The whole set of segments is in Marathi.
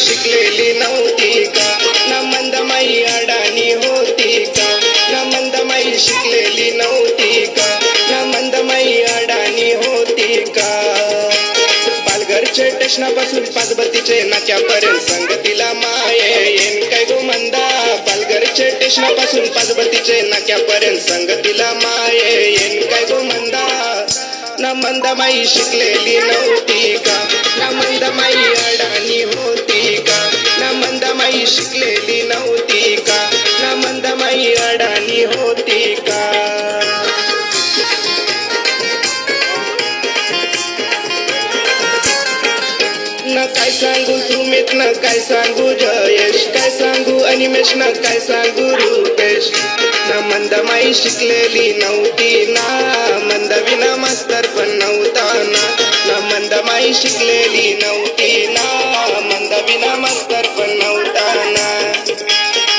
शिकलेली नव्हती का? न मंदमाई अडाणी होती का? न मंदमाई शिकलेली नव्हती का? न मंदमाई अडाणी होती का? पालघरचे स्टेशनापासून पाचबत्तीचे नाक्यापर्यंत संगतीला माये येन काय गो मंदा. पालघरचे स्टेशनापासून पाचबत्तीचे नाक्यापर्यंत संगतीला माये येन काय गो मंदा. न मंदमाई शिकलेली नव्हती का? न मंदमाई अडाणी होती का? न मंदमाई शिकलेली नव्हती का? न मंदमाई अडाणी होती का? न काय सांगू सुमित, न काय सांगू जयेश, काय सांगू अनिमेश, न काय सांगू रुपेश. न मंदमाई शिकलेली नव्हती ना, मंदविना मास्तर पण नव्हता ना. न मंदमाई शिकलेली नव्हती ना, मंदविना मास्तर पण नव्हता ना.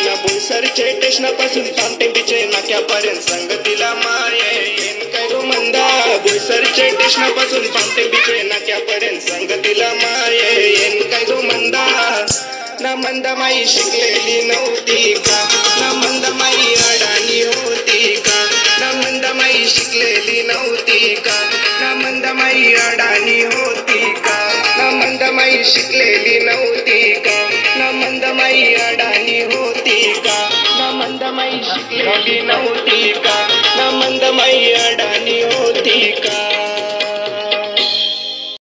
न बोईसरचे स्टेशनापासून पामटेंबीचे नाक्यापर्यंत संगतीला माये येन काय गो मंदा. बोईसरचे स्टेशनापासून पामटेंबीचे नाक्यापर्यंत संगतीला माये येन काय गो मंदा. न मंदमाई शिकलेली नव्हती का? न मंदमाई अडाणी होती का? न मंदमाई शिकलेली नव्हती का? न मंदमाई अडाणी होती का? न मंदमाई शिकलेली नव्हती का? न मंदमाई अडाणी होती का? न मंदमाई शिकलेली नव्हती